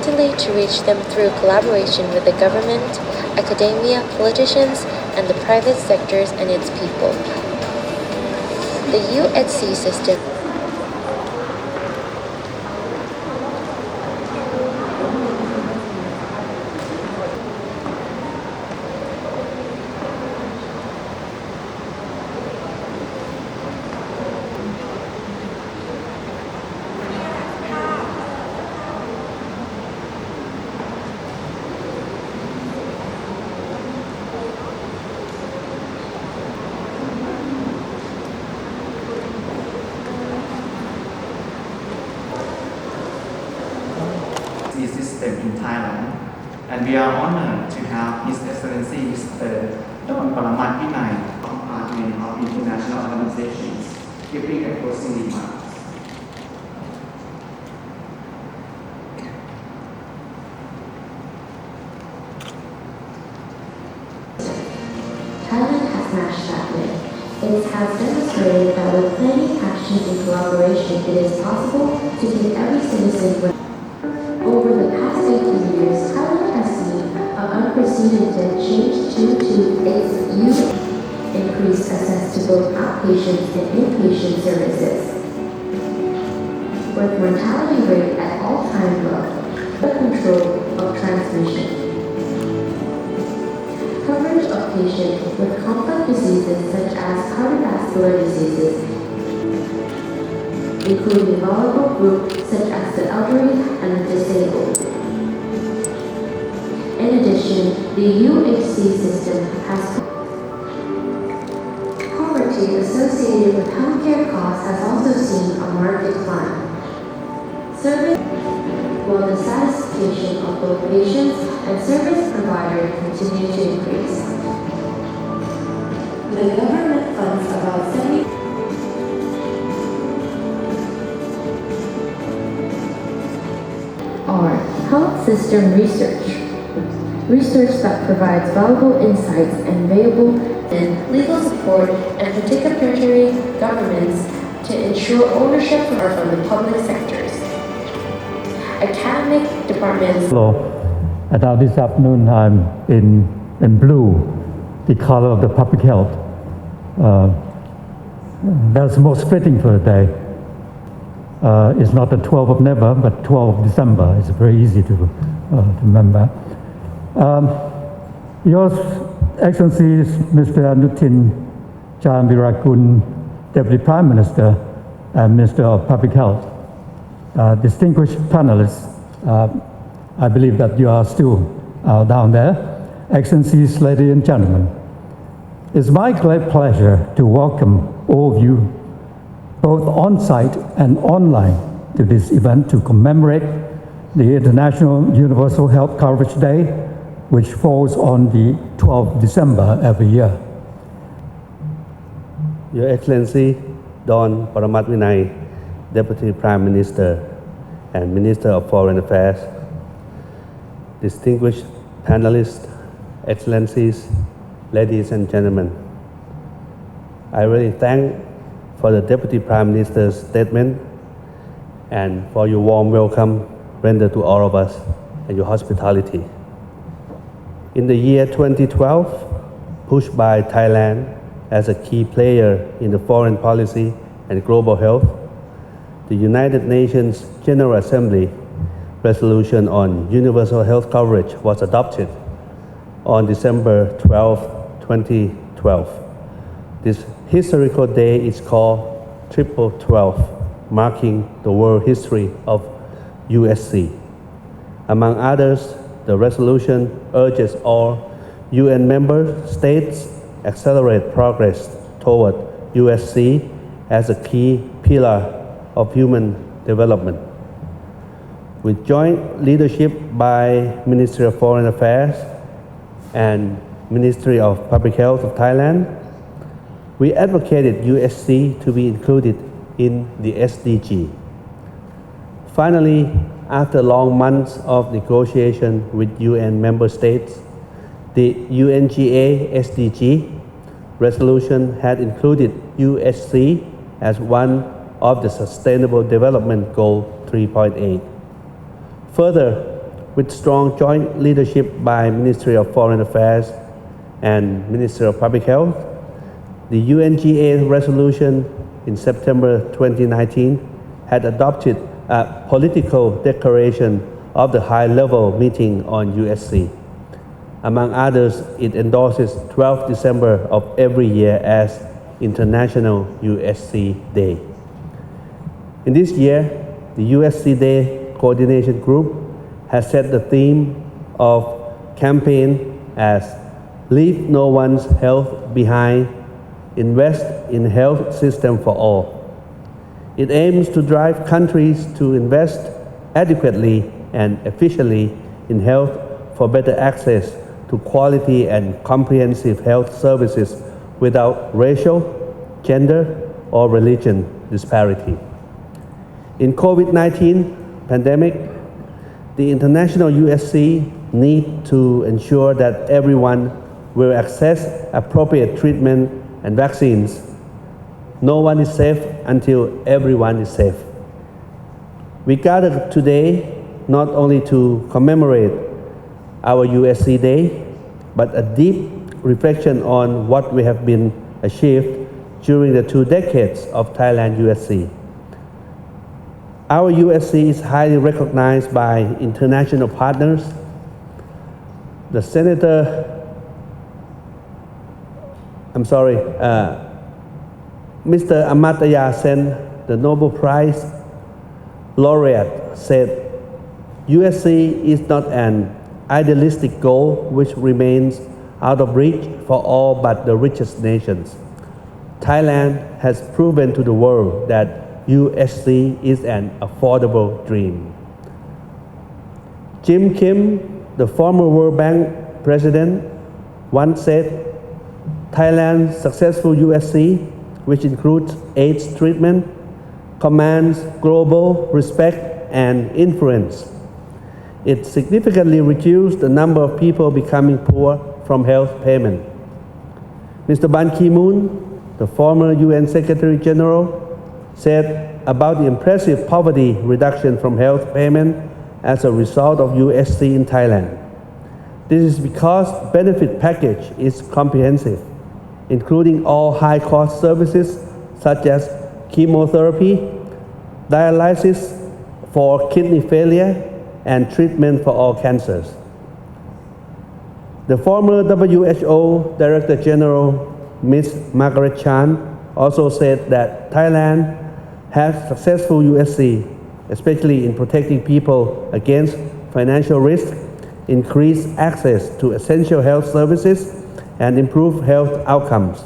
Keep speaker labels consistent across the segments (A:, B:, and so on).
A: fundamentally to reach them through collaboration with the government, academia, politicians, and the private sectors and its people. The UHC system
B: system in Thailand, and we are honored to have His Excellency Mr. Don Paramat Vinay, Department of International Organizations, giving a closing remarks.
C: Thailand has matched that way. It has demonstrated that with planning, actions, and collaboration, it is possible to give every citizen. Over the past 18 years, Thailand has seen an unprecedented change due to its youth, increased access to both outpatient and inpatient services. With mortality rate at all-time low, the control of transmission. Coverage of patients with complex diseases such as cardiovascular diseases, including vulnerable groups such as the elderly and the disabled. In addition, the UHC system has poverty associated with healthcare costs has also seen a marked decline. Service, while the satisfaction of both patients and service providers continue to increase. The government funds about 70 are health system research that provides valuable insights and valuable and legal support and participatory governments to ensure ownership from the public sectors. Academic departments.
D: Hello, and now this afternoon I'm in blue, the color of the public health. That's most fitting for the day. It's not the 12th of November, but 12th of December. It's very easy to remember. Your Excellencies, Mr. Anutin Charnvirakul, Deputy Prime Minister and Minister of Public Health, distinguished panelists, I believe that you are still down there. Excellencies, ladies and gentlemen, it's my great pleasure to welcome all of you both on-site and online to this event to commemorate the International Universal Health Coverage Day, which falls on the 12th of December every year.
E: Your Excellency Don Paramat Vinay, Deputy Prime Minister and Minister of Foreign Affairs, distinguished panelists, Excellencies, ladies and gentlemen, I really thank for the Deputy Prime Minister's statement and for your warm welcome rendered to all of us and your hospitality. In the year 2012, pushed by Thailand as a key player in the foreign policy and global health, the United Nations General Assembly resolution on universal health coverage was adopted on December 12, 2012. This historical day is called Triple 12, marking the world history of USC. Among others, the resolution urges all UN member states accelerate progress toward USC as a key pillar of human development. With joint leadership by Ministry of Foreign Affairs and Ministry of Public Health of Thailand, we advocated USC to be included in the SDG. Finally, after long months of negotiation with UN member states, the UNGA SDG resolution had included USC as one of the Sustainable Development Goal 3.8. Further, with strong joint leadership by Ministry of Foreign Affairs and Ministry of Public Health, the UNGA resolution in September 2019 had adopted a political declaration of the high-level meeting on USC. Among others, it endorses 12th December of every year as International USC Day. In this year, the USC Day Coordination Group has set the theme of campaign as Leave No One's Health Behind, Invest in Health System for All. It aims to drive countries to invest adequately and efficiently in health for better access to quality and comprehensive health services without racial, gender, or religion disparity. In COVID-19 pandemic, the International USC need to ensure that everyone will access appropriate treatment and vaccines. No one is safe until everyone is safe. We gather today not only to commemorate our USC Day, but a deep reflection on what we have been achieved during the 2 decades of Thailand USC. Our USC is highly recognized by international partners. The Mr. Amartya Sen, the Nobel Prize laureate, said, USC is not an idealistic goal which remains out of reach for all but the richest nations. Thailand has proven to the world that USC is an affordable dream. Jim Kim, the former World Bank president, once said, Thailand's successful USC, which includes AIDS treatment, commands global respect and influence. It significantly reduced the number of people becoming poor from health payment. Mr. Ban Ki-moon, the former UN Secretary General, said about the impressive poverty reduction from health payment as a result of USC in Thailand. This is because benefit package is comprehensive, including all high-cost services such as chemotherapy, dialysis for kidney failure, and treatment for all cancers. The former WHO Director General, Ms. Margaret Chan, also said that Thailand has successful USC, especially in protecting people against financial risk, increased access to essential health services, and improve health outcomes.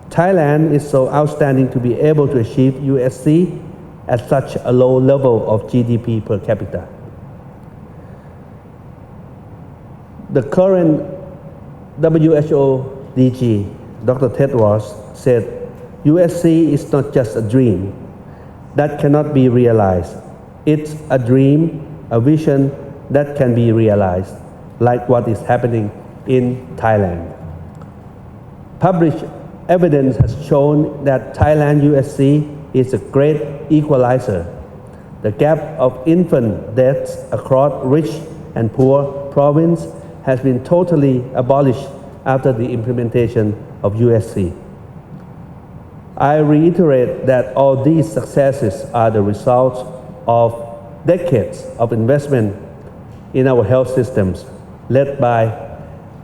E: Thailand is so outstanding to be able to achieve USC at such a low level of GDP per capita. The current WHO DG, Dr. Tedros, said, USC is not just a dream that cannot be realized. It's a dream, a vision that can be realized, like what is happening in Thailand. Published evidence has shown that Thailand USC is a great equalizer. The gap of infant deaths across rich and poor province has been totally abolished after the implementation of USC. I reiterate that all these successes are the results of decades of investment in our health systems led by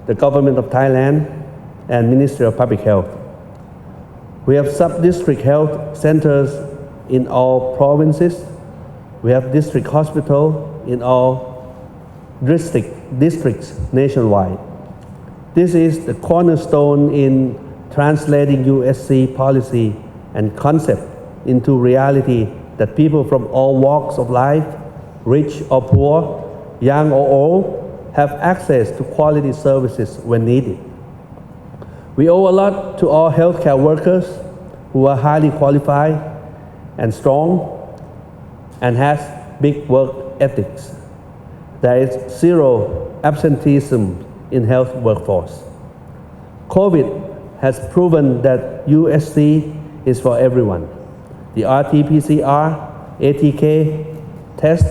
E: the government of Thailand and Ministry of Public Health. We have sub-district health centers in all provinces. We have district hospital in all districts nationwide. This is the cornerstone in translating USC policy and concept into reality that people from all walks of life, rich or poor, young or old, have access to quality services when needed. We owe a lot to all healthcare workers who are highly qualified and strong and has big work ethics. There is zero absenteeism in health workforce. COVID has proven that USC is for everyone. The RT-PCR, ATK, test,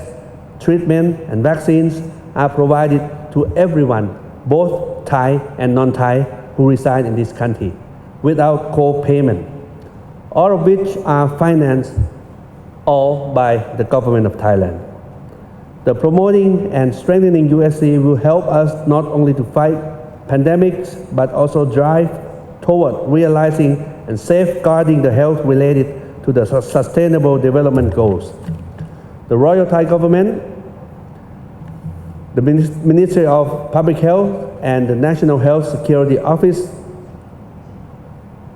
E: treatment, and vaccines are provided to everyone, both Thai and non-Thai, who reside in this country, without co-payment, all of which are financed all by the government of Thailand. The promoting and strengthening USC will help us not only to fight pandemics, but also drive toward realizing and safeguarding the health related to the Sustainable Development Goals. The Royal Thai Government, the Ministry of Public Health, and the National Health Security Office,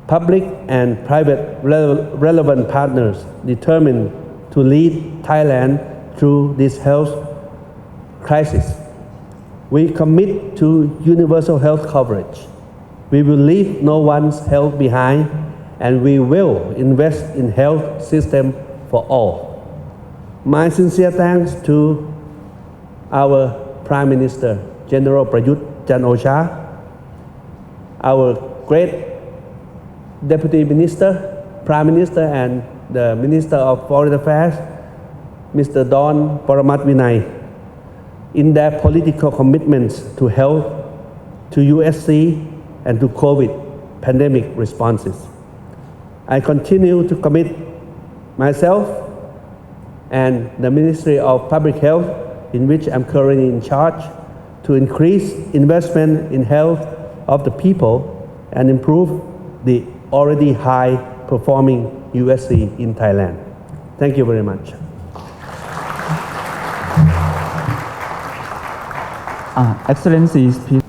E: public and private relevant partners determined to lead Thailand through this health crisis. We commit to universal health coverage. We will leave no one's health behind, and we will invest in health system for all. My sincere thanks to our Prime Minister, General Prayut Chan-o-cha, our great Deputy Minister, Prime Minister, and the Minister of Foreign Affairs, Mr. Don Paramat Vinay, in their political commitments to health, to USC, and to COVID pandemic responses. I continue to commit myself and the Ministry of Public Health, in which I'm currently in charge, to increase investment in health of the people and improve the already high-performing USC in Thailand. Thank you very much.
F: Excellencies, please.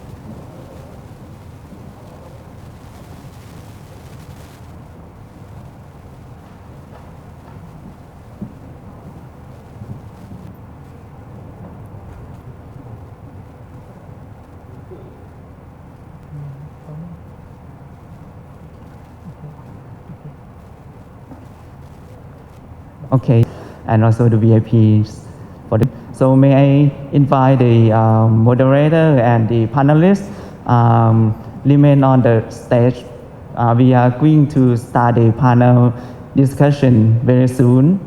F: Okay, and also the VIPs for the. So may I invite the moderator and the panelists remain on the stage. We are going to start the panel discussion very soon.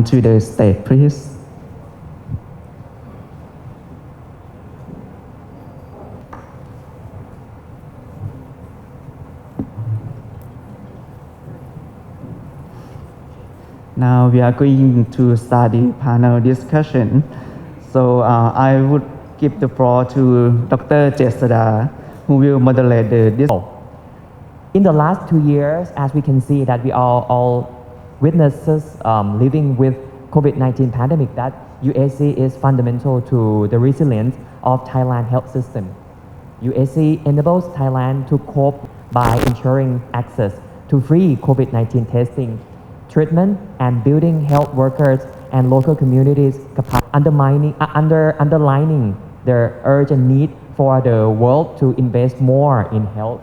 F: To the stage, please. Now we are going to start the panel discussion. So I would give the floor to Dr. Jesada, who will moderate the discussion.
G: In the last 2 years, as we can see that we are all witnesses living with COVID-19 pandemic, that USC is fundamental to the resilience of Thailand health system. USC enables Thailand to cope by ensuring access to free COVID-19 testing, treatment, and building health workers and local communities, underlining the urgent need for the world to invest more in health.